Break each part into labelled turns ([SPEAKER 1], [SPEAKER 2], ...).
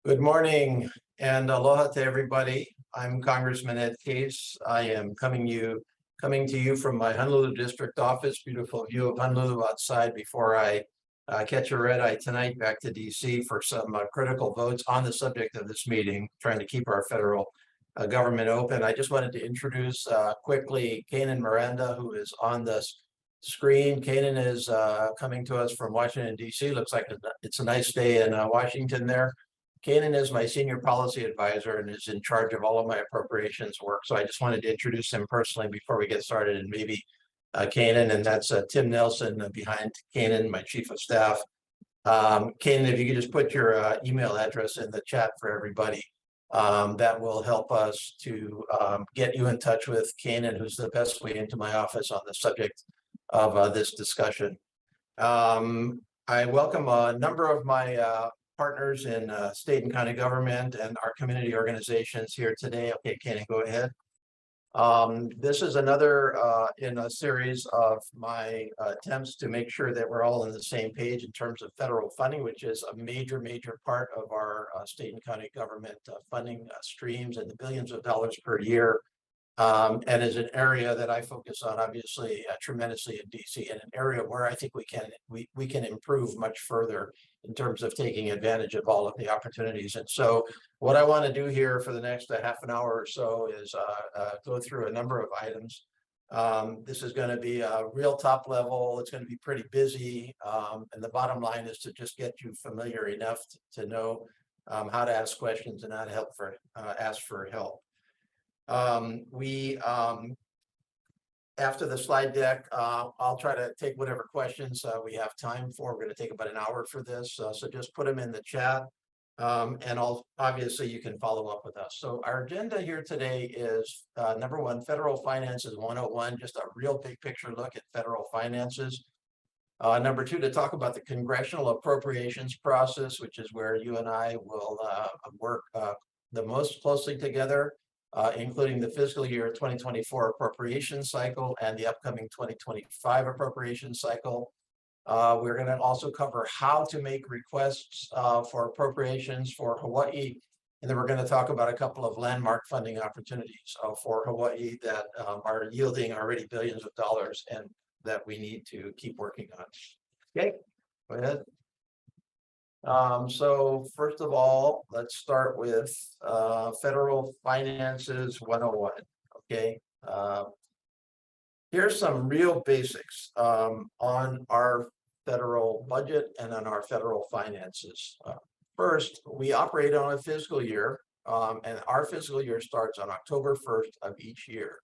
[SPEAKER 1] Good morning and aloha to everybody. I'm Congressman Ed Case. I am coming to you from my Honolulu district office. Beautiful view of Honolulu outside before I catch a red eye tonight back to DC for some critical votes on the subject of this meeting, trying to keep our federal government open. I just wanted to introduce quickly Kanan Miranda, who is on the screen. Kanan is coming to us from Washington, DC. Looks like it's a nice day in Washington there. Kanan is my senior policy advisor and is in charge of all of my appropriations work. So I just wanted to introduce him personally before we get started, and maybe Kanan, and that's Tim Nelson behind Kanan, my chief of staff. Kanan, if you could just put your email address in the chat for everybody, that will help us to get you in touch with Kanan, who's the best way into my office on the subject of this discussion. I welcome a number of my partners in state and county government and our community organizations here today. Okay, Kanan, go ahead. This is another in a series of my attempts to make sure that we're all on the same page in terms of federal funding, which is a major part of our state and county government funding streams and the billions of dollars per year. And is an area that I focus on, obviously, tremendously in DC, and an area where I think we can improve much further in terms of taking advantage of all of the opportunities. And so what I want to do here for the next half an hour or so is go through a number of items. This is going to be a real top level. It's going to be pretty busy. And the bottom line is to just get you familiar enough to know how to ask questions and how to ask for help. After the slide deck, I'll try to take whatever questions we have time for. We're going to take about an hour for this, so just put them in the chat, and obviously you can follow up with us. So our agenda here today is number one, Federal Finances 101, just a real big picture look at federal finances. Number two, to talk about the congressional appropriations process, which is where you and I will work the most closely together. Including the fiscal year 2024 appropriation cycle and the upcoming 2025 appropriation cycle. We're going to also cover how to make requests for appropriations for Hawaii. And then we're going to talk about a couple of landmark funding opportunities for Hawaii that are yielding already billions of dollars and that we need to keep working on. Okay, go ahead. So first of all, let's start with Federal Finances 101. Okay, here's some real basics on our federal budget and on our federal finances. First, we operate on a fiscal year, and our fiscal year starts on October 1st of each year.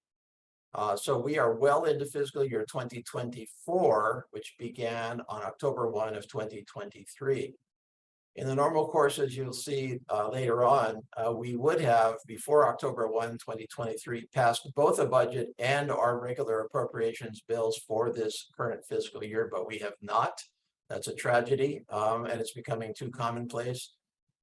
[SPEAKER 1] So we are well into fiscal year 2024, which began on October 1 of 2023. In the normal course, as you'll see later on, we would have, before October 1, 2023, passed both a budget and our regular appropriations bills for this current fiscal year, but we have not. That's a tragedy, and it's becoming too commonplace.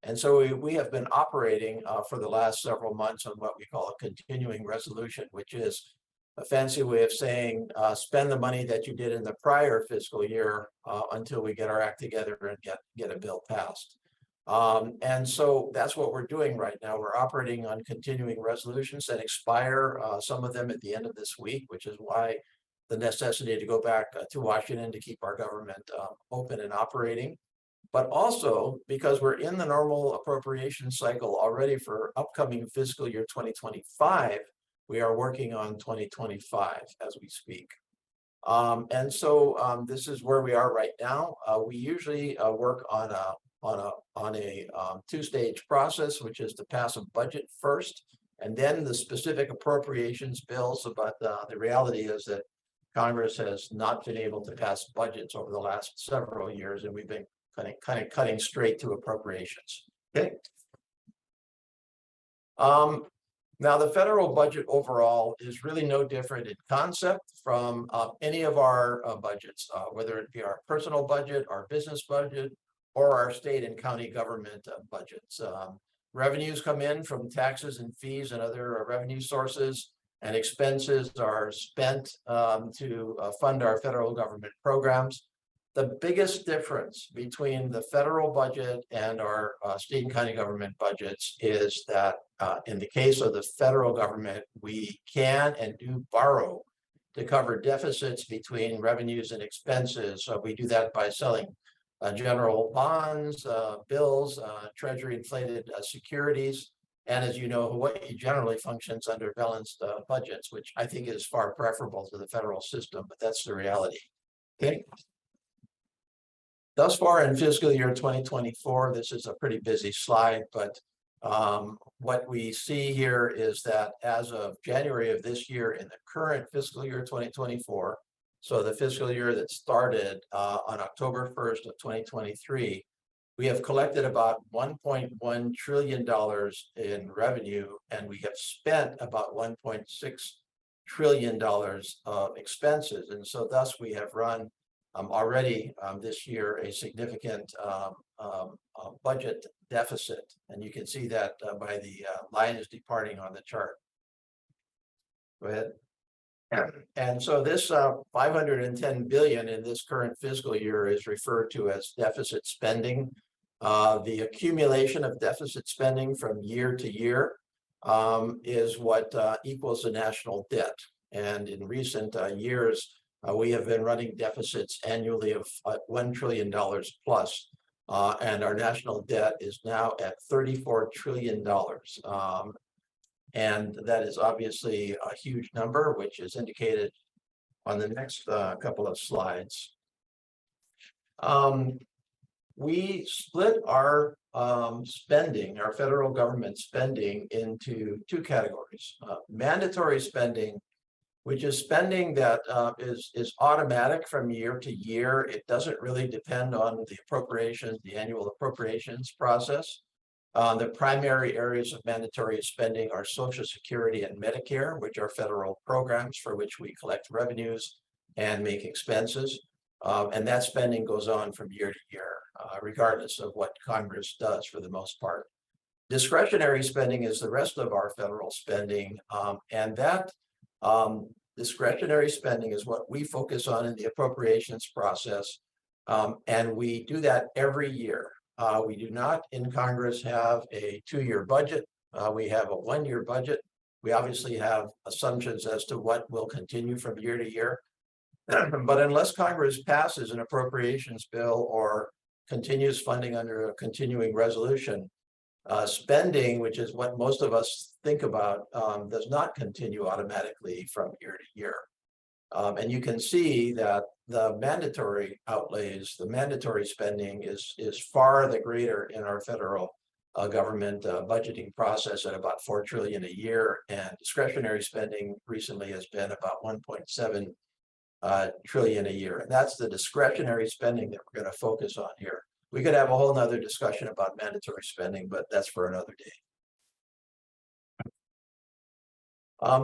[SPEAKER 1] And so we have been operating for the last several months on what we call a continuing resolution, which is a fancy way of saying spend the money that you did in the prior fiscal year until we get our act together and get a bill passed. And so that's what we're doing right now. We're operating on continuing resolutions that expire, some of them at the end of this week, which is why the necessity to go back to Washington to keep our government open and operating. But also because we're in the normal appropriation cycle already for upcoming fiscal year 2025, we are working on 2025 as we speak. And so this is where we are right now. We usually work on a two-stage process, which is to pass a budget first, and then the specific appropriations bills. But the reality is that Congress has not been able to pass budgets over the last several years, and we've been kind of cutting straight to appropriations. Okay. Now, the federal budget overall is really no different in concept from any of our budgets, whether it be our personal budget, our business budget, or our state and county government budgets. Revenues come in from taxes and fees and other revenue sources, and expenses are spent to fund our federal government programs. The biggest difference between the federal budget and our state and county government budgets is that in the case of the federal government, we can and do borrow to cover deficits between revenues and expenses. So we do that by selling general bonds, bills, treasury inflated securities. And as you know, Hawaii generally functions under balanced budgets, which I think is far preferable to the federal system, but that's the reality. Okay. Thus far in fiscal year 2024, this is a pretty busy slide, but what we see here is that as of January of this year in the current fiscal year 2024, so the fiscal year that started on October 1st of 2023, we have collected about $1.1 trillion in revenue, and we have spent about $1.6 trillion of expenses. And so thus we have run already this year a significant budget deficit, and you can see that by the lines departing on the chart. Go ahead. And so this 510 billion in this current fiscal year is referred to as deficit spending. The accumulation of deficit spending from year to year is what equals the national debt. And in recent years, we have been running deficits annually of $1 trillion plus, and our national debt is now at $34 trillion. And that is obviously a huge number, which is indicated on the next couple of slides. We split our spending, our federal government spending, into two categories. Mandatory spending, which is spending that is automatic from year to year. It doesn't really depend on the appropriations, the annual appropriations process. The primary areas of mandatory spending are Social Security and Medicare, which are federal programs for which we collect revenues and make expenses. And that spending goes on from year to year, regardless of what Congress does for the most part. Discretionary spending is the rest of our federal spending, and that discretionary spending is what we focus on in the appropriations process, and we do that every year. We do not in Congress have a 2-year budget. We have a 1-year budget. We obviously have assumptions as to what will continue from year to year. But unless Congress passes an appropriations bill or continues funding under a continuing resolution, spending, which is what most of us think about, does not continue automatically from year to year. And you can see that the mandatory outlays, the mandatory spending is far the greater in our federal government budgeting process at about $4 trillion a year, and discretionary spending recently has been about $1.7 trillion a year. And that's the discretionary spending that we're going to focus on here. We could have a whole nother discussion about mandatory spending, but that's for another day.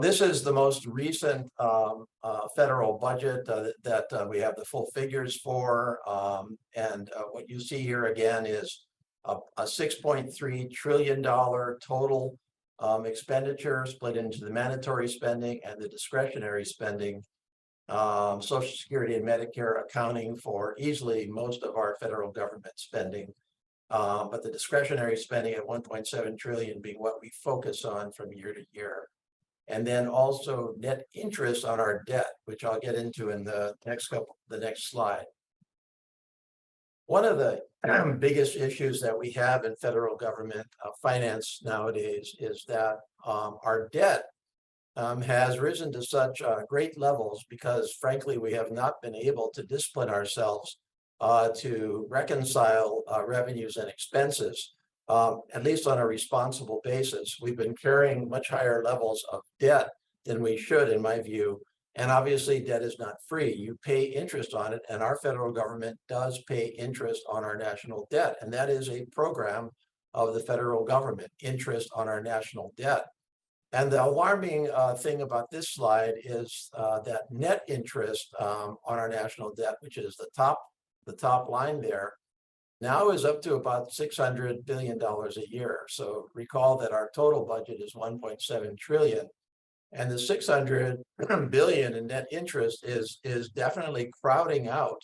[SPEAKER 1] This is the most recent federal budget that we have the full figures for. And what you see here again is a $6.3 trillion total expenditure split into the mandatory spending and the discretionary spending. Social Security and Medicare accounting for easily most of our federal government spending, but the discretionary spending at 1.7 trillion being what we focus on from year to year. And then also net interest on our debt, which I'll get into in the next slide. One of the biggest issues that we have in federal government finance nowadays is that our debt has risen to such great levels because, frankly, we have not been able to discipline ourselves to reconcile revenues and expenses, at least on a responsible basis. We've been carrying much higher levels of debt than we should, in my view. And obviously, debt is not free. You pay interest on it, and our federal government does pay interest on our national debt. And that is a program of the federal government, interest on our national debt. And the alarming thing about this slide is that net interest on our national debt, which is the top line there, now is up to about $600 billion a year. So recall that our total budget is 1.7 trillion. And the 600 billion in net interest is definitely crowding out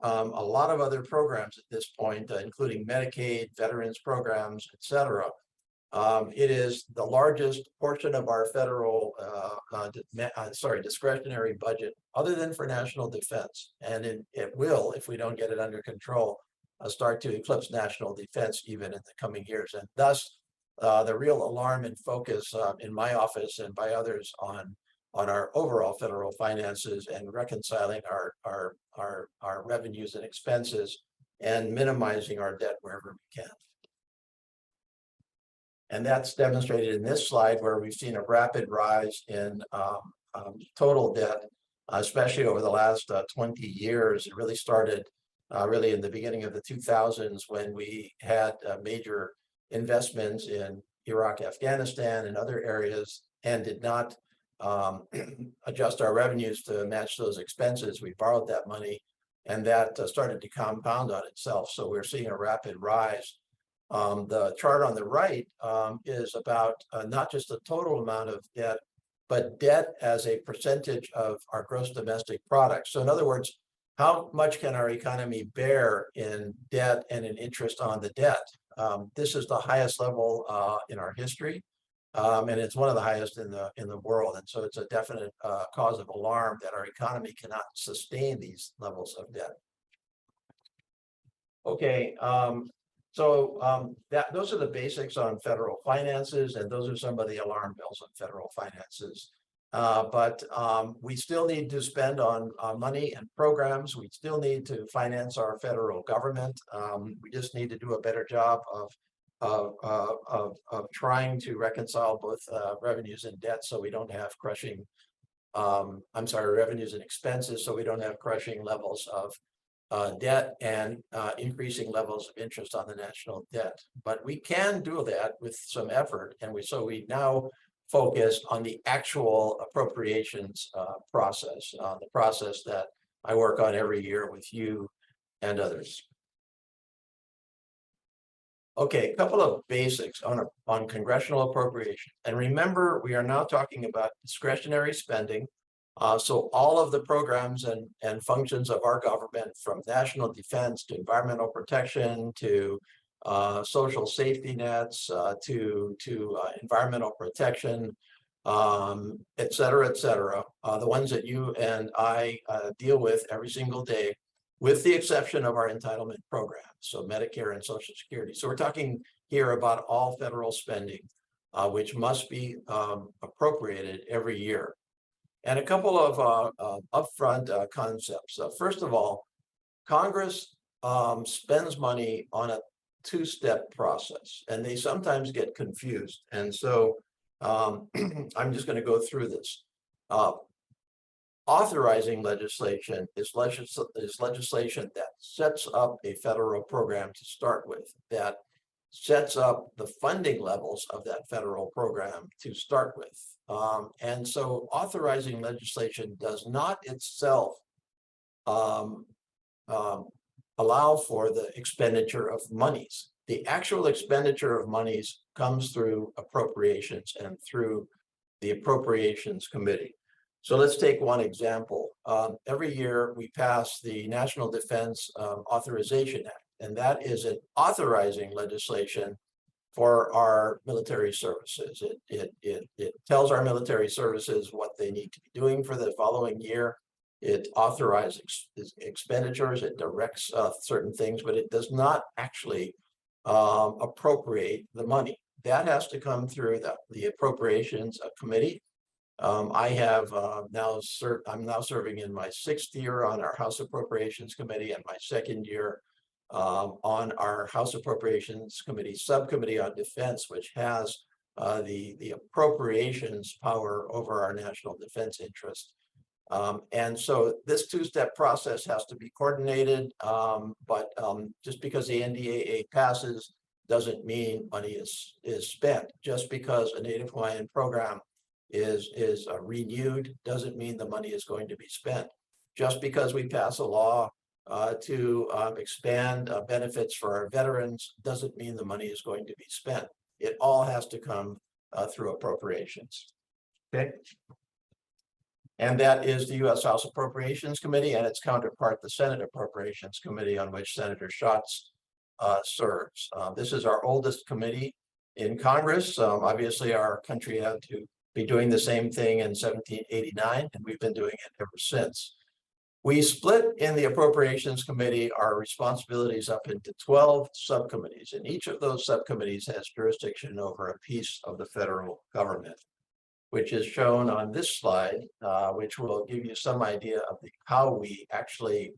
[SPEAKER 1] a lot of other programs at this point, including Medicaid, veterans programs, et cetera. It is the largest portion of our federal, discretionary budget, other than for national defense. And it will, if we don't get it under control, start to eclipse national defense even in the coming years. And thus, the real alarm and focus in my office and by others on our overall federal finances and reconciling our revenues and expenses and minimizing our debt wherever we can. And that's demonstrated in this slide, where we've seen a rapid rise in total debt, especially over the last 20 years. It really started really in the beginning of the 2000s, when we had major investments in Iraq, Afghanistan, and other areas, and did not adjust our revenues to match those expenses. We borrowed that money, and that started to compound on itself. So we're seeing a rapid rise. The chart on the right is about not just the total amount of debt, but debt as a percentage of our gross domestic product. So in other words, how much can our economy bear in debt and in interest on the debt? This is the highest level in our history, and it's one of the highest in the world. And so it's a definite cause of alarm that our economy cannot sustain these levels of debt. Okay, those are the basics on federal finances, and those are some of the alarm bells on federal finances. But we still need to spend on money and programs. We still need to finance our federal government. We just need to do a better job of trying to reconcile both revenues and debt, so we don't have crushing, revenues and expenses, so we don't have crushing levels of debt and increasing levels of interest on the national debt. But we can do that with some effort, and we now focus on the actual appropriations process, the process that I work on every year with you and others. Okay, a couple of basics on congressional appropriation. And remember, we are now talking about discretionary spending. So all of the programs and functions of our government, from national defense to environmental protection to social safety nets to environmental protection, et cetera, the ones that you and I deal with every single day, with the exception of our entitlement programs, so Medicare and Social Security. So we're talking here about all federal spending, which must be appropriated every year. And a couple of upfront concepts. First of all, Congress spends money on a two-step process, and they sometimes get confused. And so I'm just going to go through this. Authorizing legislation is legislation that sets up a federal program to start with, that sets up the funding levels of that federal program to start with. And so authorizing legislation does not itself allow for the expenditure of monies. The actual expenditure of monies comes through appropriations and through the Appropriations Committee. So let's take one example. Every year we pass the National Defense Authorization Act, and that is an authorizing legislation for our military services. It tells our military services what they need to be doing for the following year. It authorizes expenditures, it directs certain things, but it does not actually appropriate the money. That has to come through the Appropriations Committee. I have I'm now serving in my 6th year on our House Appropriations Committee, and my 2nd year on our House Appropriations Committee Subcommittee on Defense, which has the appropriations power over our national defense interest. And so this two-step process has to be coordinated, but just because the NDAA passes doesn't mean money is spent. Just because a Native Hawaiian program is renewed doesn't mean the money is going to be spent. Just because we pass a law to expand benefits for our veterans doesn't mean the money is going to be spent. It all has to come through appropriations. Okay. And that is the U.S. House Appropriations Committee and its counterpart, the Senate Appropriations Committee, on which Senator Schatz serves. This is our oldest committee in Congress. Obviously, our country had to be doing the same thing in 1789, and we've been doing it ever since. We split in the Appropriations Committee our responsibilities up into 12 subcommittees, and each of those subcommittees has jurisdiction over a piece of the federal government, which is shown on this slide, which will give you some idea of how we actually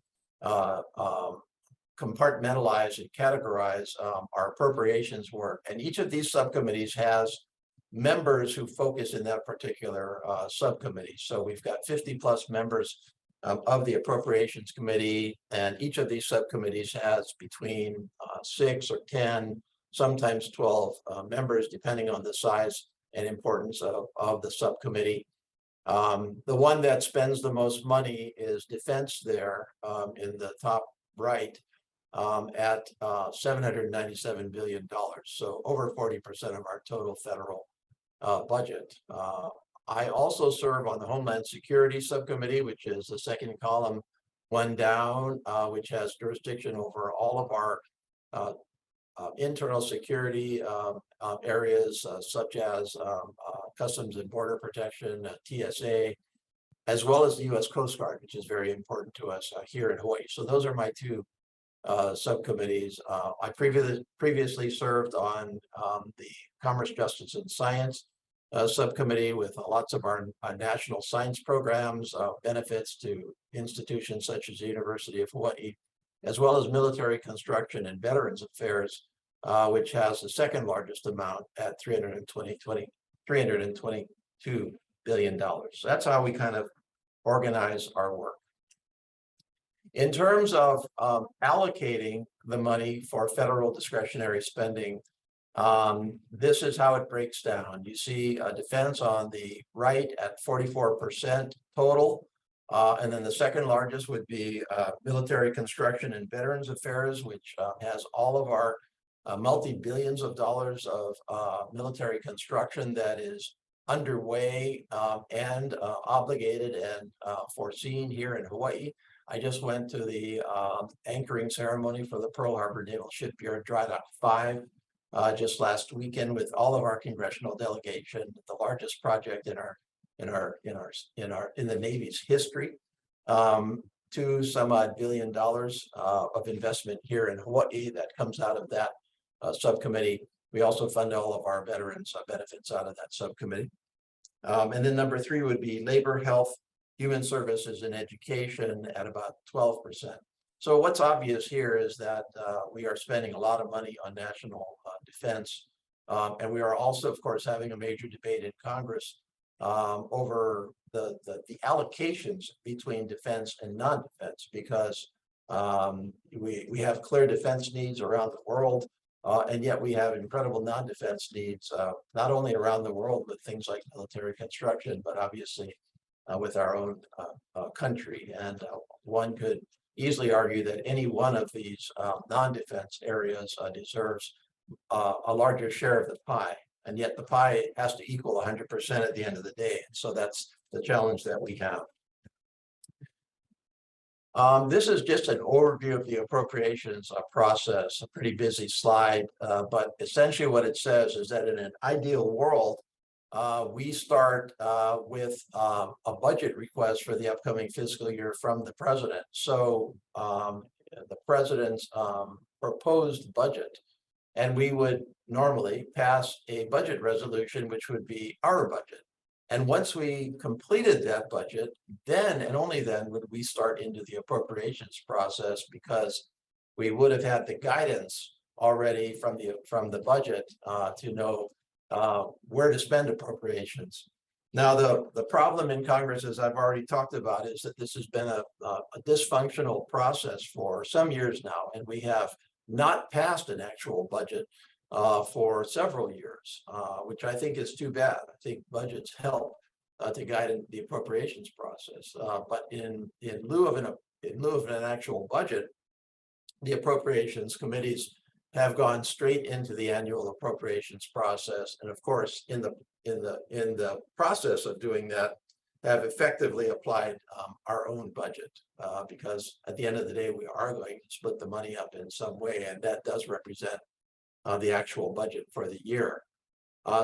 [SPEAKER 1] compartmentalize and categorize our appropriations work. And each of these subcommittees has members who focus in that particular subcommittee. So we've got 50 plus members of the Appropriations Committee, and each of these subcommittees has between 6 or 10, sometimes 12 members, depending on the size and importance of the subcommittee. The one that spends the most money is Defense there in the top right at $797 billion. So over 40% of our total federal budget. I also serve on the Homeland Security Subcommittee, which is the second column, one down, which has jurisdiction over all of our internal security areas, such as Customs and Border Protection, TSA, as well as the U.S. Coast Guard, which is very important to us here in Hawaii. So those are my two subcommittees. I previously served on the Commerce, Justice, and Science subcommittee with lots of our national science programs, benefits to institutions such as the University of Hawaii, as well as military construction and veterans affairs, which has the second largest amount at $322 billion. So that's how we kind of organize our work. In terms of allocating the money for federal discretionary spending, this is how it breaks down. You see defense on the right at 44% total. And then the second largest would be military construction and veterans affairs, which has all of our multi-billions of dollars of military construction that is underway and obligated and foreseen here in Hawaii. I just went to the anchoring ceremony for the Pearl Harbor Naval Shipyard Dry Dock 5 just last weekend with all of our congressional delegation, the largest project in the Navy's history, to some odd $1 billion of investment here in Hawaii that comes out of that subcommittee. We also fund all of our veterans benefits out of that subcommittee. And then number 3 would be labor, health, human services, and education at about 12%. So what's obvious here is that we are spending a lot of money on national defense. And we are also, of course, having a major debate in Congress over the allocations between defense and non-defense, because we have clear defense needs around the world, and yet we have incredible non-defense needs, not only around the world with things like military construction, but obviously with our own country. And one could easily argue that any one of these non-defense areas deserves a larger share of the pie. And yet the pie has to equal 100% at the end of the day. So that's the challenge that we have. This is just an overview of the appropriations process, a pretty busy slide, but essentially what it says is that in an ideal world, we start with a budget request for the upcoming fiscal year from the president. So the president's proposed budget, and we would normally pass a budget resolution, which would be our budget. And once we completed that budget, then and only then would we start into the appropriations process, because we would have had the guidance already from the budget to know where to spend appropriations. Now, the problem in Congress, as I've already talked about, is that this has been a dysfunctional process for some years now, and we have not passed an actual budget for several years, which I think is too bad. I think budgets help to guide the appropriations process, but in lieu of an actual budget, the appropriations committees have gone straight into the annual appropriations process. And of course, in the process of doing that, have effectively applied our own budget because at the end of the day, we are going to split the money up in some way, and that does represent the actual budget for the year.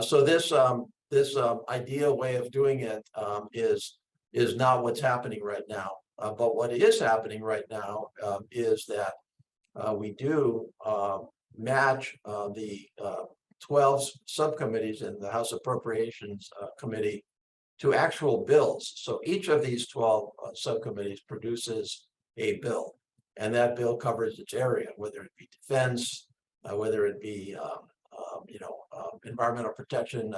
[SPEAKER 1] So this ideal way of doing it is not what's happening right now. But what is happening right now is that we do match the 12 subcommittees in the House Appropriations Committee to actual bills. So each of these 12 subcommittees produces a bill, and that bill covers its area, whether it be defense, whether it be environmental protection,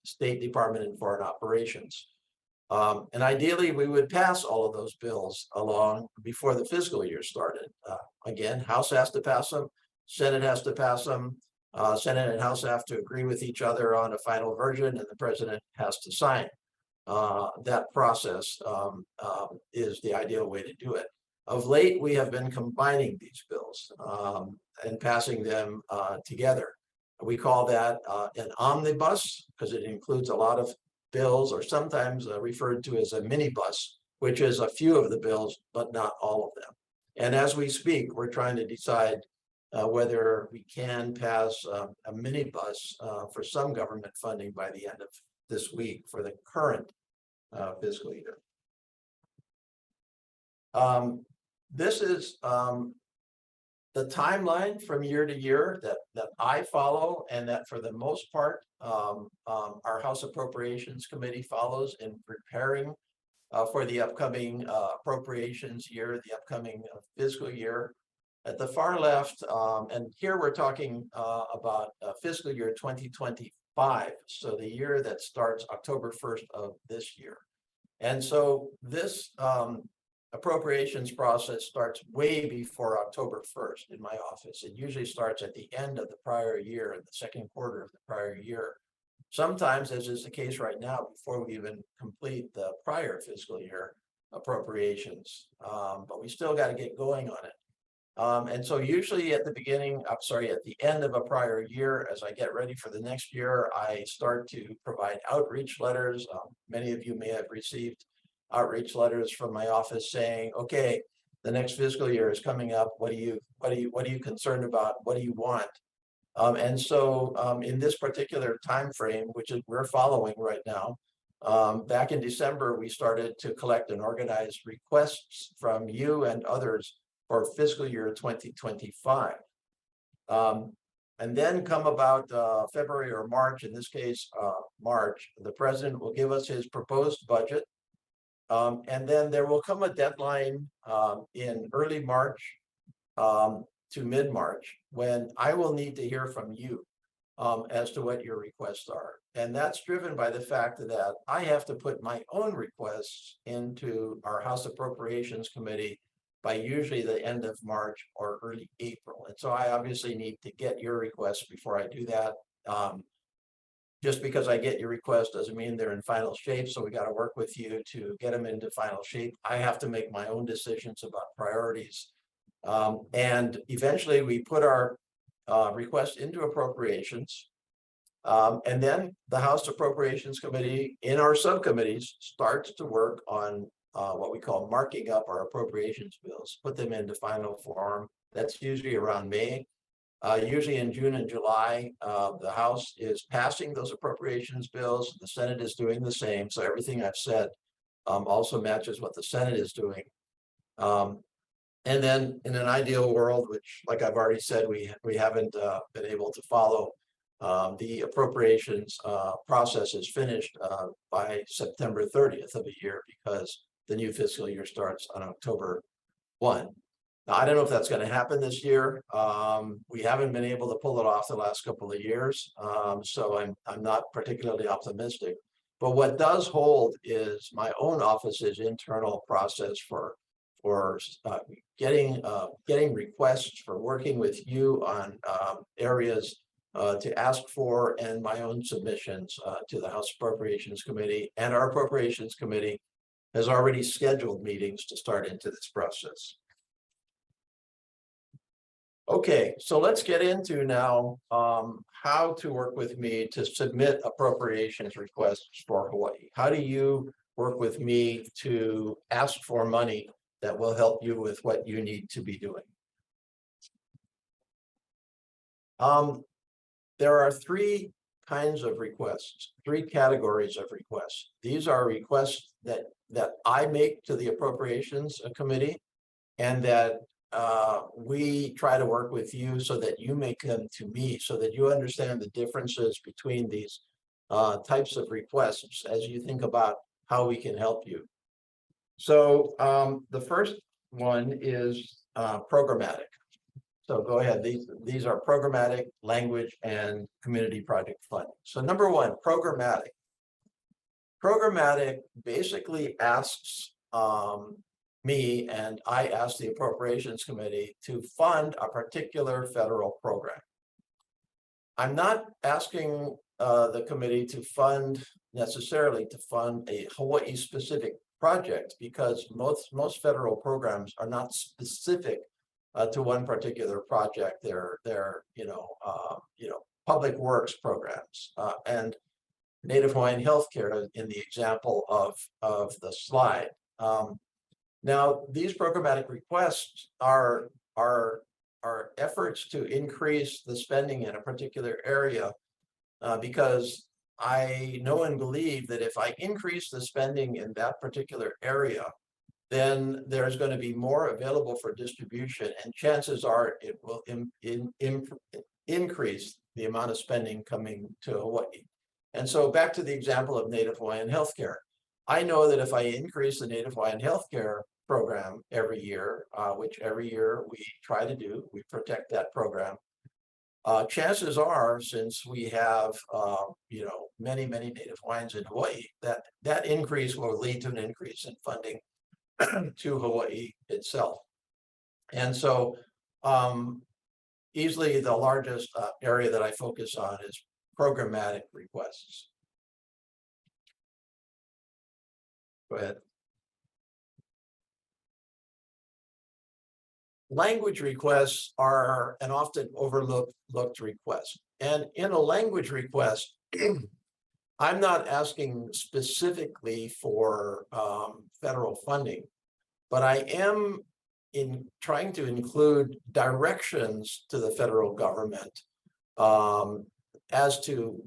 [SPEAKER 1] State Department and foreign operations. And ideally, we would pass all of those bills along before the fiscal year started. Again, House has to pass them, Senate has to pass them. Senate and House have to agree with each other on a final version, and the president has to sign. That process is the ideal way to do it. Of late, we have been combining these bills and passing them together. We call that an omnibus because it includes a lot of bills, or sometimes referred to as a minibus, which is a few of the bills, but not all of them. And as we speak, we're trying to decide whether we can pass a minibus for some government funding by the end of this week for the current fiscal year. This is the timeline from year to year that I follow, and that for the most part our House Appropriations Committee follows in preparing for the upcoming appropriations year, the upcoming fiscal year. At the far left, and here we're talking about fiscal year 2025, so the year that starts October 1st of this year. And so this appropriations process starts way before October 1st in my office. It usually starts at the end of the prior year, in the second quarter of the prior year. Sometimes, as is the case right now, before we even complete the prior fiscal year appropriations, but we still got to get going on it. And so usually at the end of a prior year, as I get ready for the next year, I start to provide outreach letters. Many of you may have received outreach letters from my office saying, okay, the next fiscal year is coming up. What are you concerned about? What do you want? And so in this particular time frame, which is we're following right now, back in December, we started to collect and organize requests from you and others for fiscal year 2025. And then come about February or March, in this case, March, the president will give us his proposed budget. And then there will come a deadline in early March to mid-March when I will need to hear from you as to what your requests are. And that's driven by the fact that I have to put my own requests into our House Appropriations Committee by usually the end of March or early April. And so I obviously need to get your requests before I do that. Just because I get your request doesn't mean they're in final shape. So we got to work with you to get them into final shape. I have to make my own decisions about priorities. And eventually we put our request into appropriations. And then the House Appropriations Committee in our subcommittees starts to work on what we call marking up our appropriations bills, put them into final form. That's usually around May. Usually in June and July, the House is passing those appropriations bills. The Senate is doing the same. So everything I've said also matches what the Senate is doing. And then in an ideal world, which, like I've already said, we haven't been able to follow, the appropriations process is finished by September 30th of the year, because the new fiscal year starts on October 1. Now, I don't know if that's going to happen this year. We haven't been able to pull it off the last couple of years, so I'm not particularly optimistic. But what does hold is my own office's internal process for getting requests, for working with you on areas to ask for, and my own submissions to the House Appropriations Committee. And our Appropriations Committee has already scheduled meetings to start into this process. Okay, so let's get into now how to work with me to submit appropriations requests for Hawaii. How do you work with me to ask for money that will help you with what you need to be doing. There are three kinds of requests, three categories of requests. These are requests that I make to the Appropriations Committee, and that we try to work with you so that you make them to me, so that you understand the differences between these types of requests as you think about how we can help you. So the first one is programmatic. So go ahead. These are programmatic, language, and community project funding. So number one, programmatic. Programmatic basically asks me, and I ask the Appropriations Committee to fund a particular federal program. I'm not asking the committee to fund necessarily to fund a Hawaii specific project, because most federal programs are not specific to one particular project. They're public works programs and Native Hawaiian healthcare in the example of the slide. Now, these programmatic requests are efforts to increase the spending in a particular area because I know and believe that if I increase the spending in that particular area, then there's going to be more available for distribution, and chances are it will increase the amount of spending coming to Hawaii. And so back to the example of Native Hawaiian healthcare. I know that if I increase the Native Hawaiian healthcare program every year, which every year we try to do, we protect that program. Chances are, since we have many Native Hawaiians in Hawaii, that increase will lead to an increase in funding to Hawaii itself. And so easily the largest area that I focus on is programmatic requests. Go ahead. Language requests are an often overlooked request. And in a language request, I'm not asking specifically for federal funding, but I am trying to include directions to the federal government as to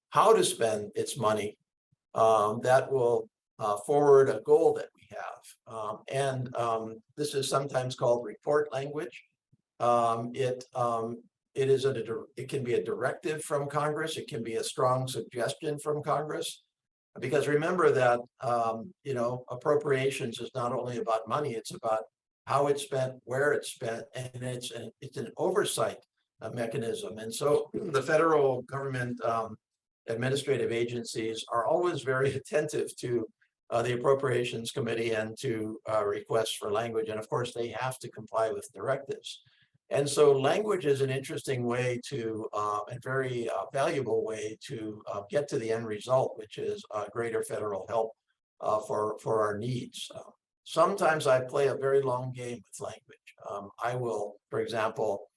[SPEAKER 1] how to spend its money that will forward a goal that we have. This is sometimes called report language. It can be a directive from Congress. It can be a strong suggestion from Congress, because remember that appropriations is not only about money; it's about how it's spent, where it's spent, and it's an oversight mechanism. And so the federal government administrative agencies are always very attentive to the Appropriations Committee and to requests for language, and of course they have to comply with directives. And so language is an interesting way to, a very valuable way to get to the end result, which is greater federal help for our needs. Sometimes I play a very long game with language. I will, for example,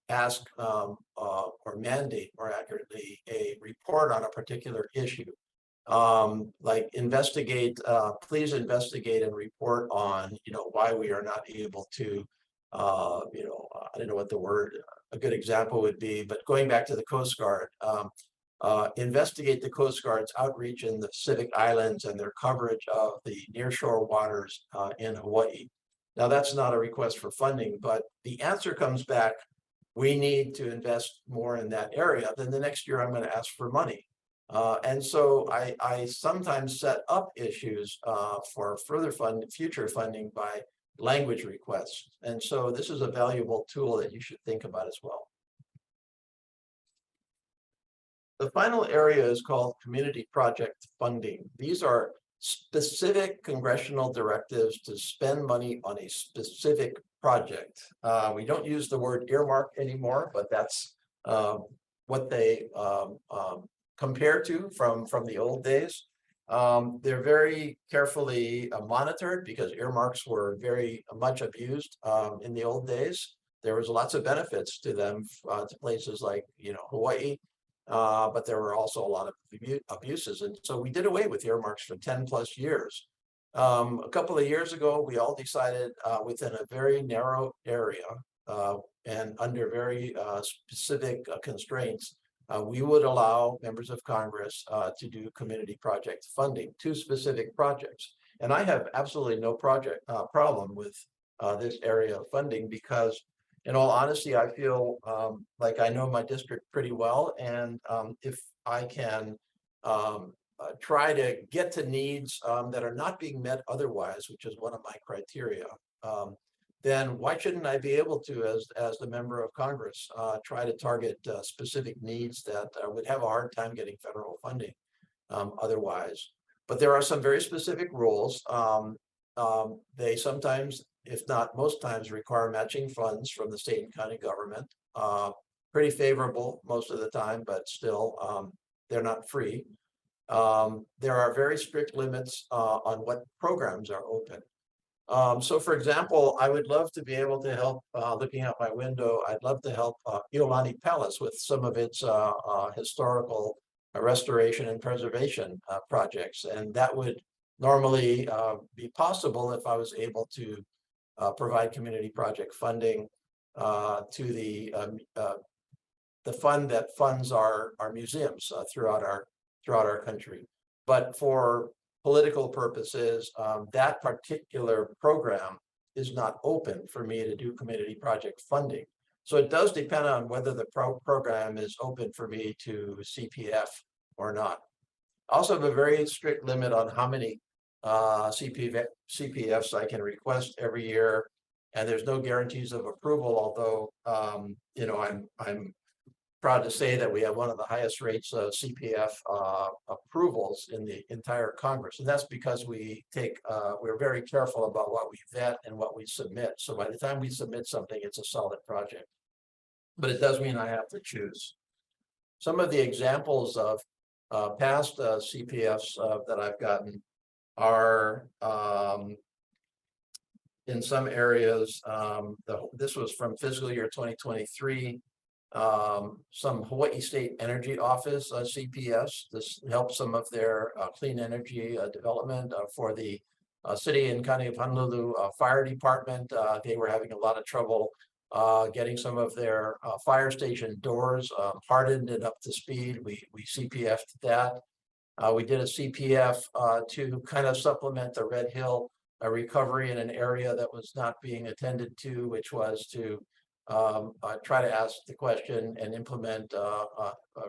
[SPEAKER 1] ask or mandate, more accurately, a report on a particular issue. Like please investigate and report on, why we are not able to, I don't know what the word, a good example would be, but going back to the Coast Guard, investigate the Coast Guard's outreach in the Pacific Islands and their coverage of the nearshore waters in Hawaii. Now, that's not a request for funding, but the answer comes back, we need to invest more in that area. Then the next year I'm going to ask for money. And so I sometimes set up issues for future funding by language requests. And so this is a valuable tool that you should think about as well. The final area is called community project funding. These are specific congressional directives to spend money on a specific project. We don't use the word earmark anymore, but that's what they compare to from the old days. They're very carefully monitored because earmarks were very much abused in the old days. There was lots of benefits to them to places like Hawaii. but there were also a lot of abuses. And so we did away with earmarks for 10+ years. A couple of years ago, we all decided within a very narrow area and under very specific constraints, we would allow members of Congress to do community project funding to specific projects. And I have absolutely no problem with this area of funding because, in all honesty, I feel like I know my district pretty well. And if I can try to get to needs that are not being met otherwise, which is one of my criteria, then why shouldn't I be able to, as the member of Congress, try to target specific needs that would have a hard time getting federal funding otherwise? But there are some very specific rules. They sometimes, if not most times, require matching funds from the state and county government. Pretty favorable most of the time, but still, they're not free. There are very strict limits on what programs are open. So, for example, I would love to be able to help, looking out my window, I'd love to help Iolani Palace with some of its historical restoration and preservation projects. And that would normally be possible if I was able to provide community project funding to the fund that funds our museums throughout our country. But for political purposes, that particular program is not open for me to do community project funding. So it does depend on whether the program is open for me to CPF or not. I also have a very strict limit on how many CPFs I can request every year, and there's no guarantees of approval. Although I'm proud to say that we have one of the highest rates of CPF approvals in the entire Congress, and that's because we're very careful about what we vet and what we submit. So by the time we submit something, it's a solid project. But it does mean I have to choose. Some of the examples of past CPFs that I've gotten are in some areas. This was from fiscal year 2023. Some Hawaii State Energy Office CPS. This helps some of their clean energy development for the City and County of Honolulu Fire Department. They were having a lot of trouble getting some of their fire station doors hardened and up to speed. We CPF'd that. We did a CPF to kind of supplement the Red Hill recovery in an area that was not being attended to, which was to try to ask the question and implement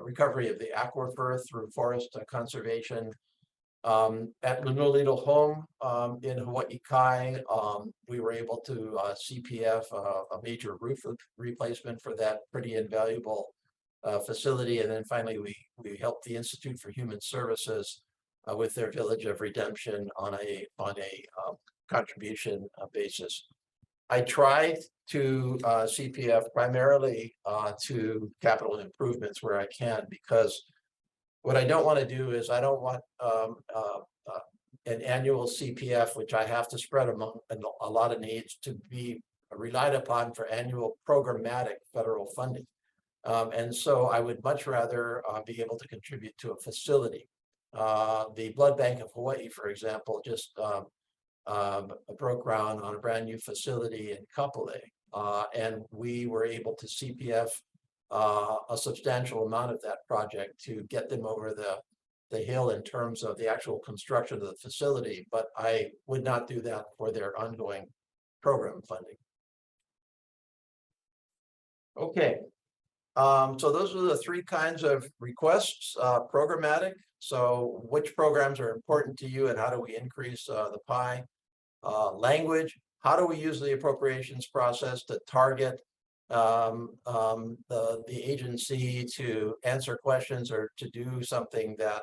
[SPEAKER 1] recovery of the aquifer through forest conservation. At Lunolito Home in Hawaii Kai, we were able to CPF a major roof replacement for that pretty invaluable facility. And then finally, we helped the Institute for Human Services with their Village of Redemption on a contribution basis. I tried to CPF primarily to capital improvements where I can, because what I don't want to do is I don't want an annual CPF, which I have to spread among a lot of needs, to be relied upon for annual programmatic federal funding. And so I would much rather be able to contribute to a facility. The Blood Bank of Hawaii, for example, just broke ground on a brand new facility in Kapolei, and we were able to CPF a substantial amount of that project to get them over the hill in terms of the actual construction of the facility, but I would not do that for their ongoing program funding. Okay, so those are the three kinds of requests. Programmatic, so which programs are important to you and how do we increase the pie? Language, how do we use the appropriations process to target the agency to answer questions or to do something that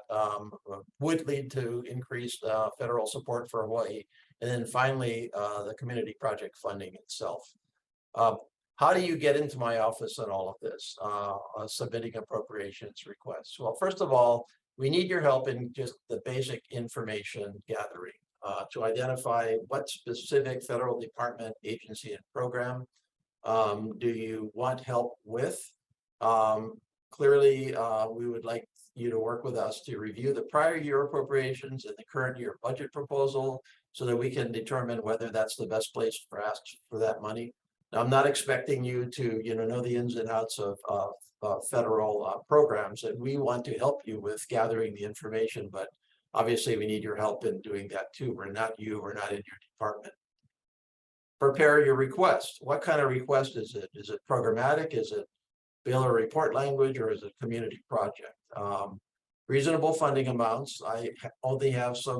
[SPEAKER 1] would lead to increased federal support for Hawaii? And then finally, the community project funding itself. How do you get into my office on all of this, submitting appropriations requests? Well, first of all, we need your help in just the basic information gathering to identify what specific federal department, agency, and program do you want help with? clearly, we would like you to work with us to review the prior year appropriations and the current year budget proposal so that we can determine whether that's the best place for ask for that money. Now, I'm not expecting you to, know the ins and outs of federal programs, and we want to help you with gathering the information, but obviously we need your help in doing that too. We're not in your department. Prepare your request. What kind of request is it? Is it programmatic? Is it bill or report language, or is it community project? Reasonable funding amounts. I only have so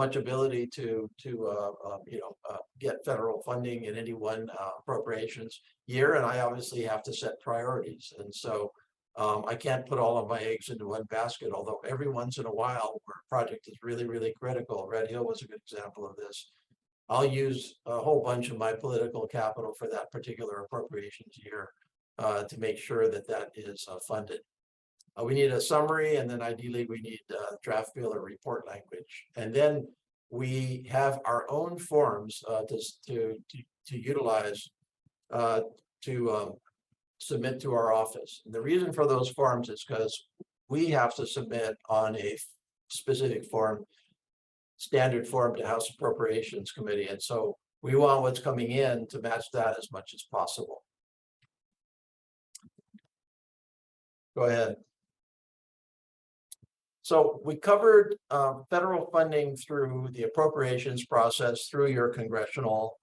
[SPEAKER 1] much ability to get federal funding in any one appropriations year, and I obviously have to set priorities, and so I can't put all of my eggs into one basket. Although every once in a while, where a project is really, really critical, Red Hill was a good example of this, I'll use a whole bunch of my political capital for that particular appropriations year to make sure that that is funded. We need a summary, and then ideally we need draft bill or report language. And then we have our own forms to utilize to submit to our office. And the reason for those forms is because we have to submit on a specific form, standard form, to House Appropriations Committee. And so we want what's coming in to match that as much as possible. Go ahead. So we covered federal funding through the appropriations process, through your congressional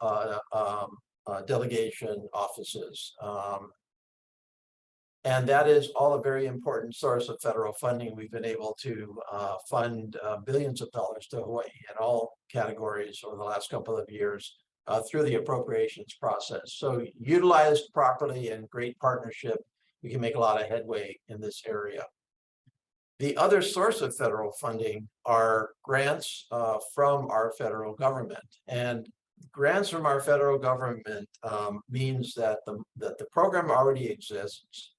[SPEAKER 1] delegation offices. And that is all a very important source of federal funding. We've been able to fund billions of dollars to Hawaii in all categories over the last couple of years through the appropriations process. So utilized properly and great partnership, we can make a lot of headway in this area. The other source of federal funding are grants from our federal government. And grants from our federal government means that the program already exists.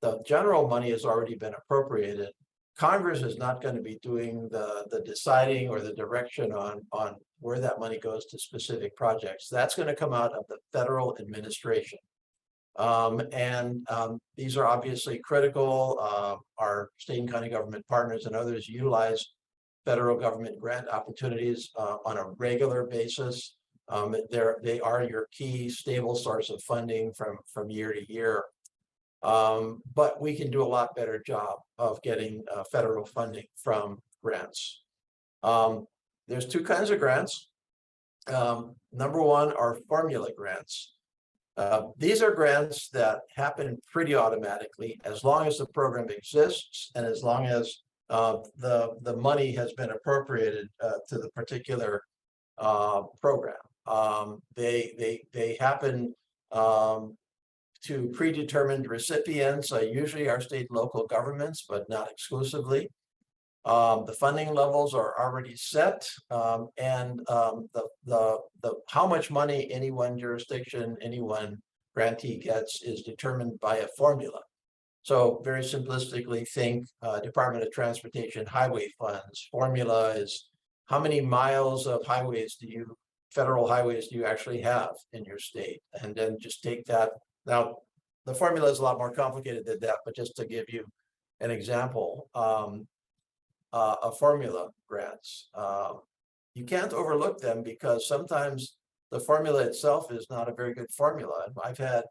[SPEAKER 1] The general money has already been appropriated. Congress is not going to be doing the deciding or the direction on where that money goes to specific projects. That's going to come out of the federal administration. These are obviously critical. Our state and county government partners and others utilize federal government grant opportunities on a regular basis. They are your key stable source of funding from year to year. But we can do a lot better job of getting federal funding from grants. There's two kinds of grants. Number one are formula grants. These are grants that happen pretty automatically as long as the program exists and as long as the money has been appropriated to the particular program. They happen to predetermined recipients, usually our state and local governments, but not exclusively. The funding levels are already set, and how much money any one jurisdiction, any one grantee gets is determined by a formula. So very simplistically, think Department of Transportation highway funds. Formula is how many miles of federal highways do you actually have in your state? And then just take that. Now, the formula is a lot more complicated than that, but just to give you an example, a formula grants, you can't overlook them because sometimes the formula itself is not a very good formula. I've had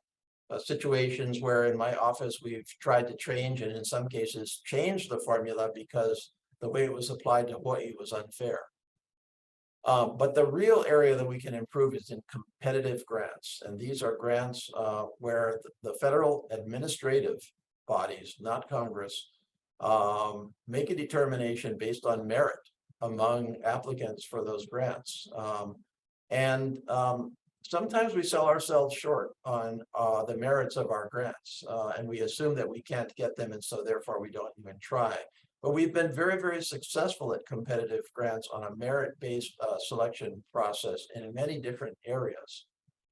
[SPEAKER 1] situations where in my office we've tried to change, and in some cases change the formula because the way it was applied to Hawaii was unfair. But the real area that we can improve is in competitive grants. And these are grants where the federal administrative bodies, not Congress, make a determination based on merit among applicants for those grants. Sometimes we sell ourselves short on the merits of our grants, and we assume that we can't get them, and so therefore we don't even try. But we've been very, very successful at competitive grants on a merit-based selection process in many different areas.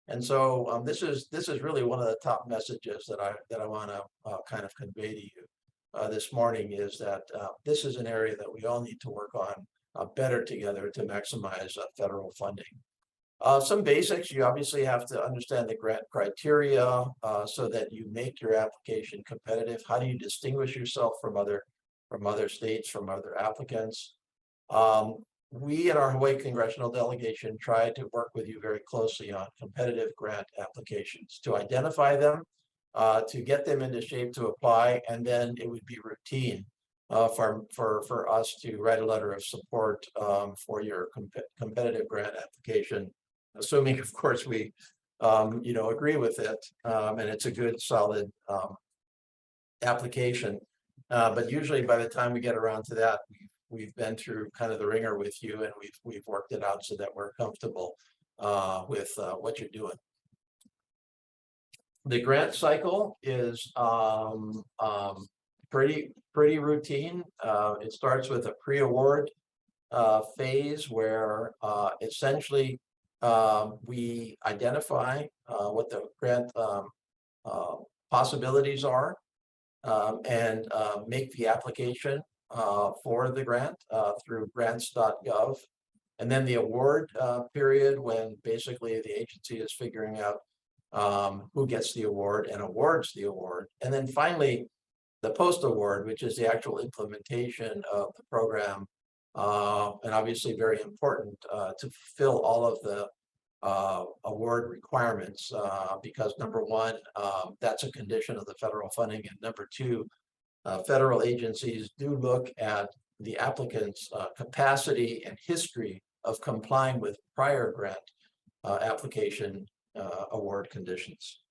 [SPEAKER 1] And so this is really one of the top messages that I want to kind of convey to you this morning, is that this is an area that we all need to work on better together to maximize federal funding. Some basics, you obviously have to understand the grant criteria so that you make your application competitive. How do you distinguish yourself from other states, from other applicants? We in our Hawaii congressional delegation try to work with you very closely on competitive grant applications to identify them, to get them into shape to apply, and then it would be routine for us to write a letter of support for your competitive grant application, assuming, of course, we agree with it, and it's a good, solid application. But usually by the time we get around to that, we've been through kind of the ringer with you, and we've worked it out so that we're comfortable with what you're doing. The grant cycle is pretty routine. It starts with a pre-award phase where essentially we identify what the grant possibilities are and make the application for the grant through grants.gov. And then the award period, when basically the agency is figuring out who gets the award and awards the award. And then finally, the post-award, which is the actual implementation of the program, and obviously very important to fulfill all of the award requirements, because number one, that's a condition of the federal funding, and number two, federal agencies do look at the applicant's capacity and history of complying with prior grant application award conditions.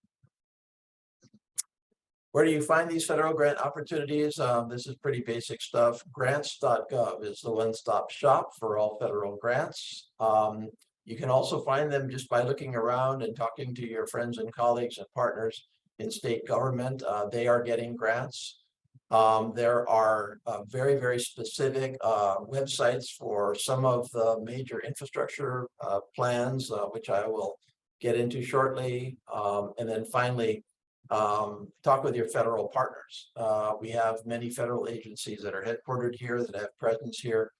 [SPEAKER 1] Where do you find these federal grant opportunities? This is pretty basic stuff. Grants.gov is the one-stop shop for all federal grants. You can also find them just by looking around and talking to your friends and colleagues and partners in state government. They are getting grants. There are very specific websites for some of the major infrastructure plans, which I will get into shortly. And then finally, talk with your federal partners. We have many federal agencies that are headquartered here, that have presence here,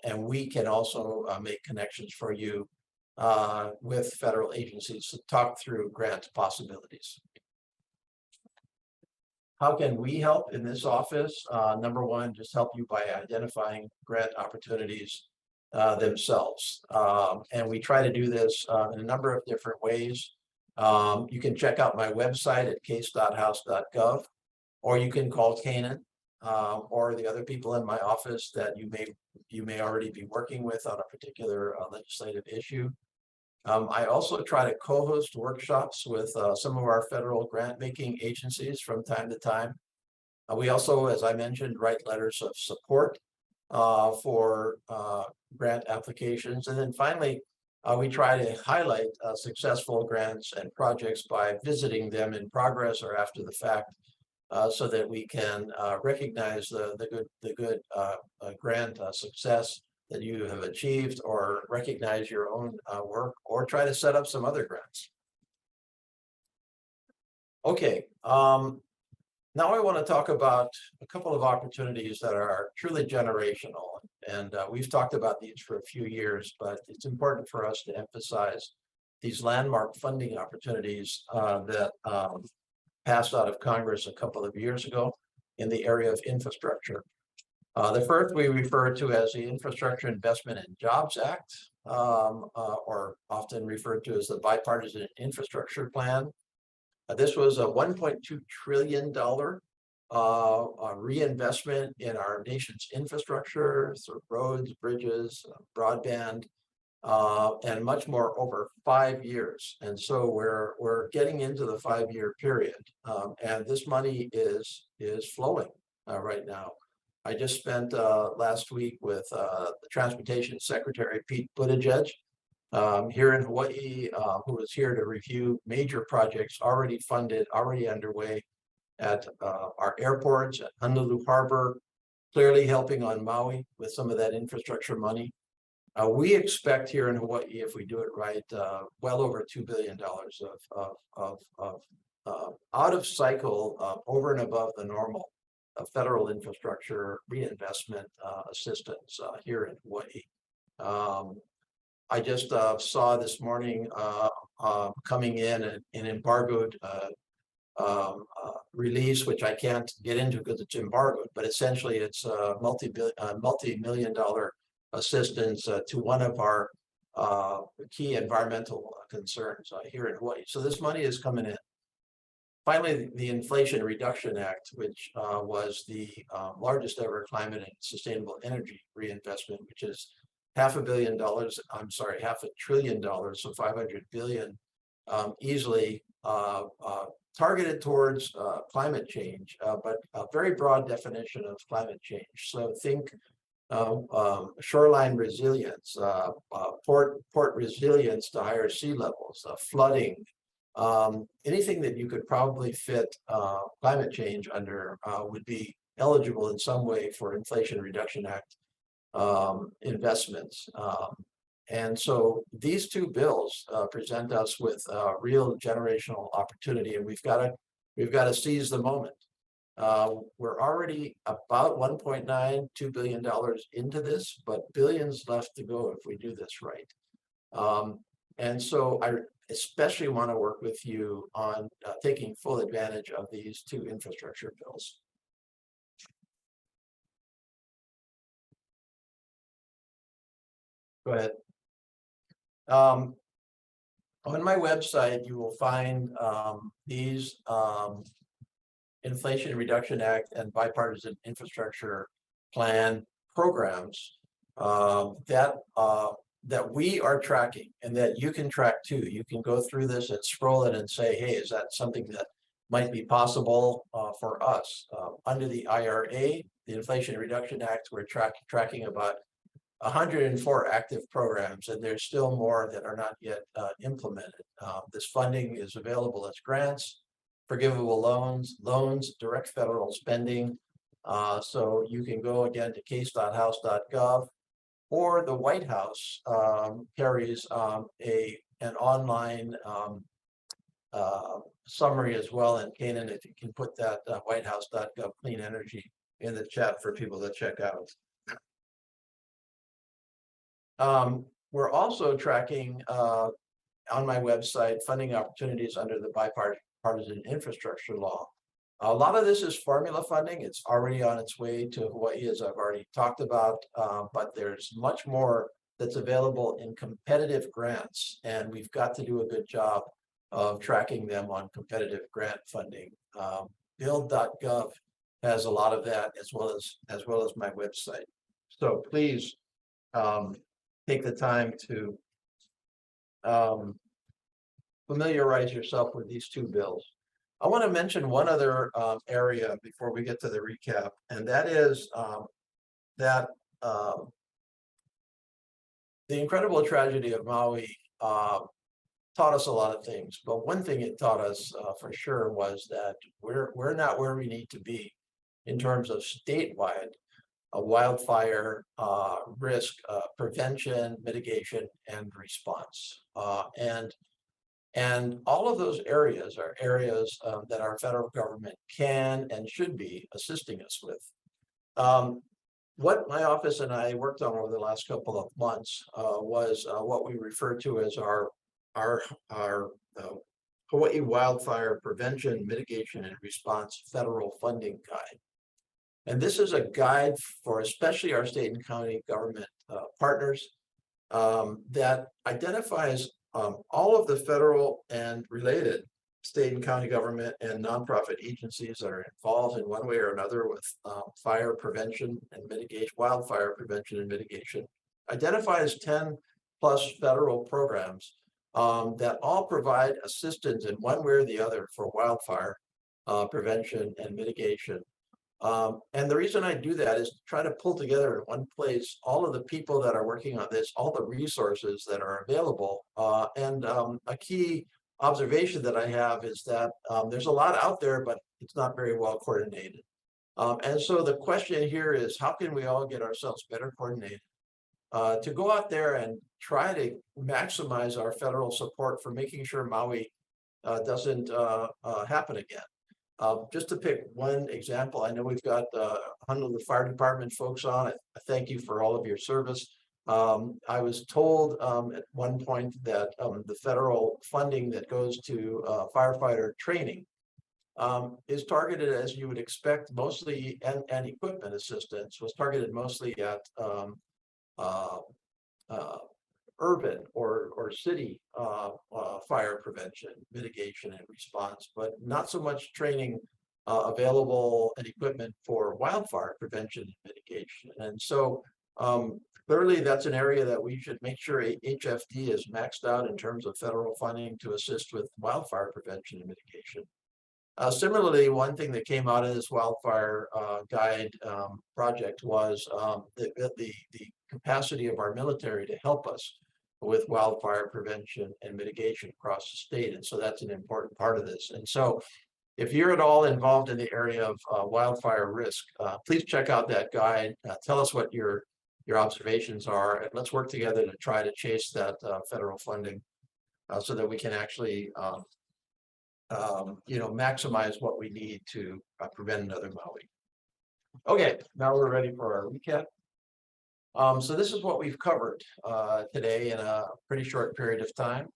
[SPEAKER 1] and we can also make connections for you with federal agencies to talk through grant possibilities. How can we help in this office? Number one, just help you by identifying grant opportunities themselves. And we try to do this in a number of different ways. You can check out my website at case.house.gov, or you can call Canaan or the other people in my office that you may already be working with on a particular legislative issue. I also try to co-host workshops with some of our federal grant-making agencies from time to time. We also, as I mentioned, write letters of support for grant applications. And then finally, we try to highlight successful grants and projects by visiting them in progress or after the fact, so that we can recognize the good grant success that you have achieved, or recognize your own work, or try to set up some other grants. Okay, now I want to talk about a couple of opportunities that are truly generational. And we've talked about these for a few years, but it's important for us to emphasize these landmark funding opportunities that passed out of Congress a couple of years ago in the area of infrastructure. The first we refer to as the Infrastructure Investment and Jobs Act, or often referred to as the Bipartisan Infrastructure Plan. This was a $1.2 trillion reinvestment in our nation's infrastructure, through roads, bridges, broadband, and much more over 5 years. And so we're getting into the 5-year period, and this money is flowing right now. I just spent last week with the Transportation Secretary, Pete Buttigieg, here in Hawaii, who is here to review major projects already funded, already underway at our airports, at Honolulu Harbor, clearly helping on Maui with some of that infrastructure money. We expect here in Hawaii, if we do it right, well over $2 billion of out of cycle, over and above the normal federal infrastructure reinvestment assistance here in Hawaii. I just saw this morning coming in an embargoed release, which I can't get into because it's embargoed, but essentially it's multi-million dollar assistance to one of our key environmental concerns here in Hawaii. So this money is coming in. Finally, the Inflation Reduction Act, which was the largest ever climate and sustainable energy reinvestment, which is $500 billion, I'm sorry, $500 billion, so 500 billion, easily targeted towards climate change, but a very broad definition of climate change. So think shoreline resilience, port resilience to higher sea levels, flooding, anything that you could probably fit climate change under would be eligible in some way for Inflation Reduction Act investments. And so these two bills present us with real generational opportunity, and we've got to seize the moment. We're already about $1.92 billion into this, but billions left to go if we do this right. And so I especially want to work with you on taking full advantage of these two infrastructure bills. Go ahead. On my website, you will find these Inflation Reduction Act and Bipartisan Infrastructure Plan programs that we are tracking and that you can track too. You can go through this and scroll it and say, hey, is that something that might be possible for us? Under the IRA, the Inflation Reduction Act, we're tracking about 104 active programs, and there's still more that are not yet implemented. This funding is available as grants, forgivable loans, direct federal spending. So you can go again to case.house.gov, or the White House carries an online summary as well. And Kanan, if you can put that whitehouse.gov clean energy in the chat for people to check out. We're also tracking on my website funding opportunities under the bipartisan infrastructure law. A lot of this is formula funding. It's already on its way to Hawaii, as I've already talked about, but there's much more that's available in competitive grants, and we've got to do a good job of tracking them on competitive grant funding. Build.gov has a lot of that, as well as my website. So please take the time to familiarize yourself with these two bills. I want to mention one other area before we get to the recap, and that is that the incredible tragedy of Maui taught us a lot of things. But one thing it taught us for sure was that we're not where we need to be in terms of statewide wildfire risk prevention, mitigation, and response. And all of those areas are areas that our federal government can and should be assisting us with. What my office and I worked on over the last couple of months was what we refer to as our Hawaii Wildfire Prevention, Mitigation, and Response Federal Funding Guide. And this is a guide for especially our state and county government partners that identifies all of the federal and related state and county government and nonprofit agencies that are involved in one way or another with fire prevention and mitigation, wildfire prevention and mitigation, identifies 10 plus federal programs that all provide assistance in one way or the other for wildfire prevention and mitigation. And the reason I do that is to try to pull together in one place all of the people that are working on this, all the resources that are available. And a key observation that I have is that there's a lot out there, but it's not very well coordinated. And so the question here is, how can we all get ourselves better coordinated to go out there and try to maximize our federal support for making sure Maui doesn't happen again? Just to pick one example, I know we've got Honolulu Fire Department folks on. I thank you for all of your service. I was told at one point that the federal funding that goes to firefighter training is targeted, as you would expect, mostly, and equipment assistance was targeted mostly at uh, uh, urban or city fire prevention, mitigation, and response, but not so much training available and equipment for wildfire prevention and mitigation. And so clearly that's an area that we should make sure HFD is maxed out in terms of federal funding to assist with wildfire prevention and mitigation. Similarly, one thing that came out of this wildfire guide project was the capacity of our military to help us with wildfire prevention and mitigation across the state. And so that's an important part of this. And so if you're at all involved in the area of wildfire risk, please check out that guide. Tell us what your observations are, and let's work together to try to chase that federal funding so that we can actually maximize what we need to prevent another Maui. Okay, now we're ready for our recap. So this is what we've covered today in a pretty short period of time.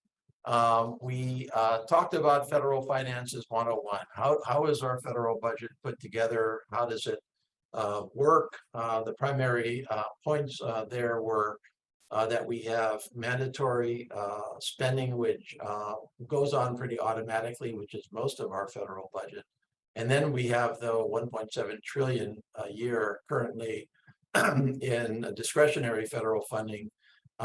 [SPEAKER 1] We talked about federal finances 101. How is our federal budget put together? How does it work? The primary points there were that we have mandatory spending, which goes on pretty automatically, which is most of our federal budget. And then we have the 1.7 trillion a year currently in discretionary federal funding,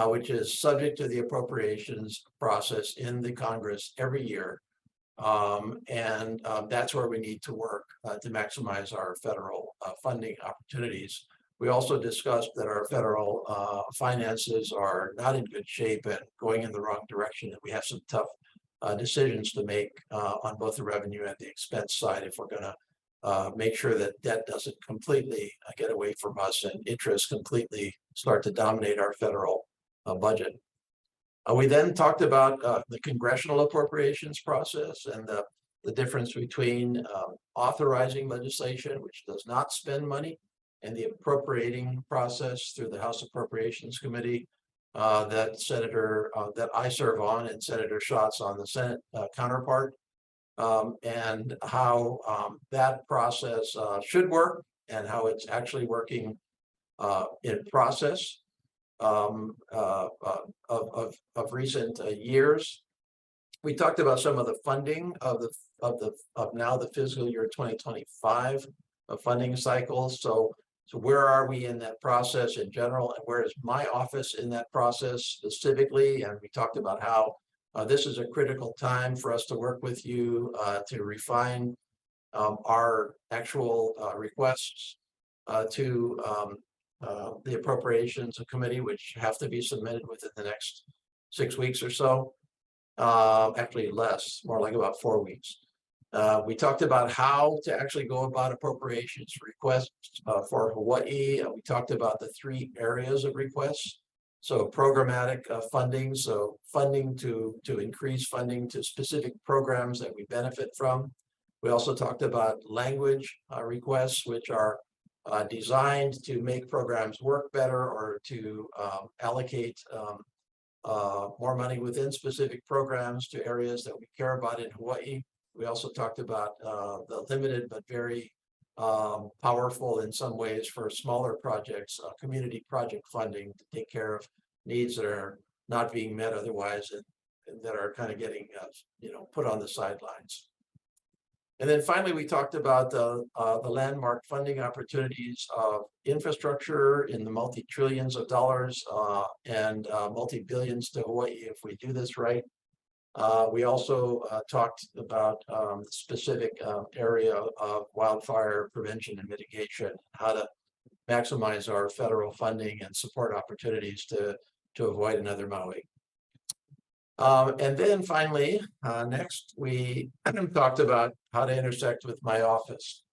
[SPEAKER 1] which is subject to the appropriations process in the Congress every year. And that's where we need to work to maximize our federal funding opportunities. We also discussed that our federal finances are not in good shape and going in the wrong direction, and we have some tough decisions to make on both the revenue and the expense side if we're going to make sure that debt doesn't completely get away from us and interest completely start to dominate our federal budget. We then talked about the congressional appropriations process and the difference between authorizing legislation, which does not spend money, and the appropriating process through the House Appropriations Committee that I serve on, and Senator Schatz on the Senate counterpart, and how that process should work and how it's actually working in process of recent years. We talked about some of the funding of now the fiscal year 2025 funding cycles. So where are we in that process in general, and where is my office in that process specifically? And we talked about how this is a critical time for us to work with you to refine our actual requests to the appropriations committee, which have to be submitted within the next 6 weeks or so. Actually less, more like about 4 weeks. We talked about how to actually go about appropriations requests for Hawaii. We talked about the 3 areas of requests. So programmatic funding, so funding to increase funding to specific programs that we benefit from. We also talked about language requests, which are designed to make programs work better or to allocate more money within specific programs to areas that we care about in Hawaii. We also talked about the limited but very powerful in some ways for smaller projects, community project funding to take care of needs that are not being met otherwise and that are kind of getting put on the sidelines. And then finally, we talked about the landmark funding opportunities of infrastructure in the multi-trillions of dollars and multi-billions to Hawaii if we do this right. We also talked about the specific area of wildfire prevention and mitigation, how to maximize our federal funding and support opportunities to avoid another Maui. And then finally, next, we talked about how to intersect with my office.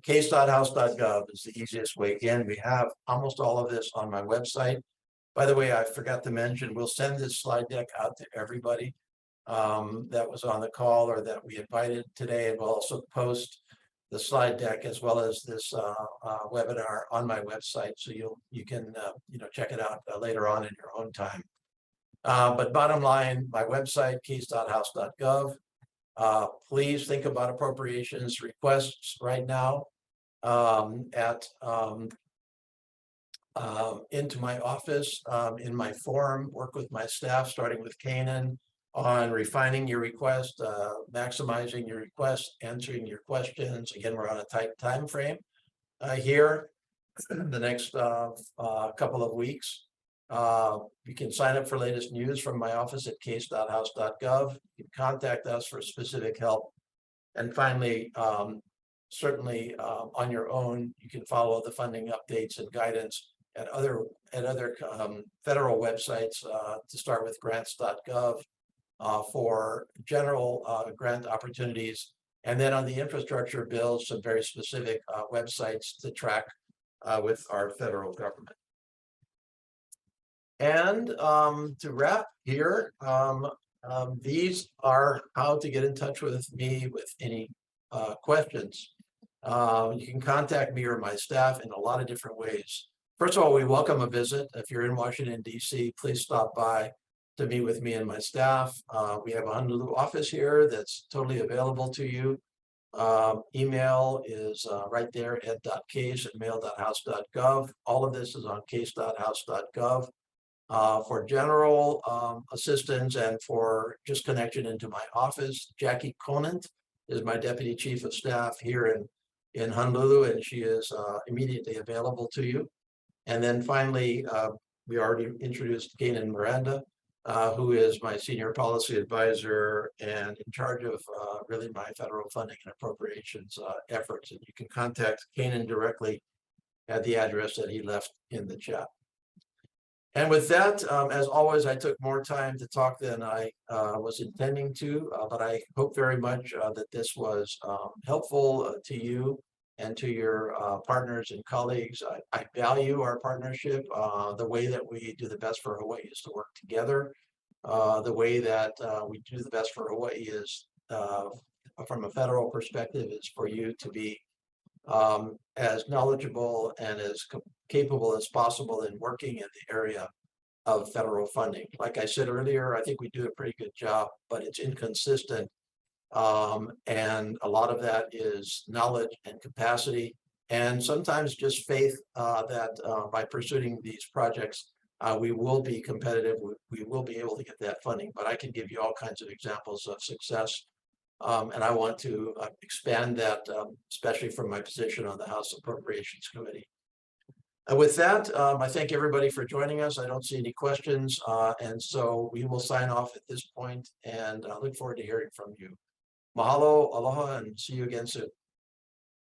[SPEAKER 1] Case.house.gov is the easiest way in. We have almost all of this on my website. By the way, I forgot to mention, we'll send this slide deck out to everybody that was on the call or that we invited today, and we'll also post the slide deck as well as this webinar on my website, so you can check it out later on in your own time. But bottom line, my website, keys.house.gov. Please think about appropriations requests right now into my office, in my forum, work with my staff, starting with Kanan, on refining your request, maximizing your request, answering your questions. Again, we're on a tight time frame here the next couple of weeks. You can sign up for latest news from my office at case.house.gov. You can contact us for specific help. And finally, certainly on your own, you can follow the funding updates and guidance at other federal websites, to start with grants.gov for general grant opportunities. And then on the infrastructure bills, some very specific websites to track with our federal government. And to wrap here, these are how to get in touch with me with any questions. You can contact me or my staff in a lot of different ways. First of all, we welcome a visit. If you're in Washington, D.C., please stop by to meet with me and my staff. We have a Honolulu office here that's totally available to you. Email is right there, ed.case@mail.house.gov. All of this is on case.house.gov. For general assistance and for just connection into my office, Jackie Conant is my Deputy Chief of Staff here in Honolulu, and she is immediately available to you. And then finally, we already introduced Kanan Miranda, who is my Senior Policy Advisor and in charge of really my federal funding and appropriations efforts. And you can contact Kanan directly at the address that he left in the chat. And with that, as always, I took more time to talk than I was intending to, but I hope very much that this was helpful to you and to your partners and colleagues. I value our partnership. The way that we do the best for Hawaii is to work together. The way that we do the best for Hawaii is, from a federal perspective, is for you to be as knowledgeable and as capable as possible in working in the area of federal funding. Like I said earlier, I think we do a pretty good job, but it's inconsistent. And a lot of that is knowledge and capacity, and sometimes just faith that by pursuing these projects, we will be competitive, we will be able to get that funding. But I can give you all kinds of examples of success. And I want to expand that, especially from my position on the House Appropriations Committee. And with that, I thank everybody for joining us. I don't see any questions, and so we will sign off at this point, and I look forward to hearing from you. Mahalo, aloha, and see you again soon.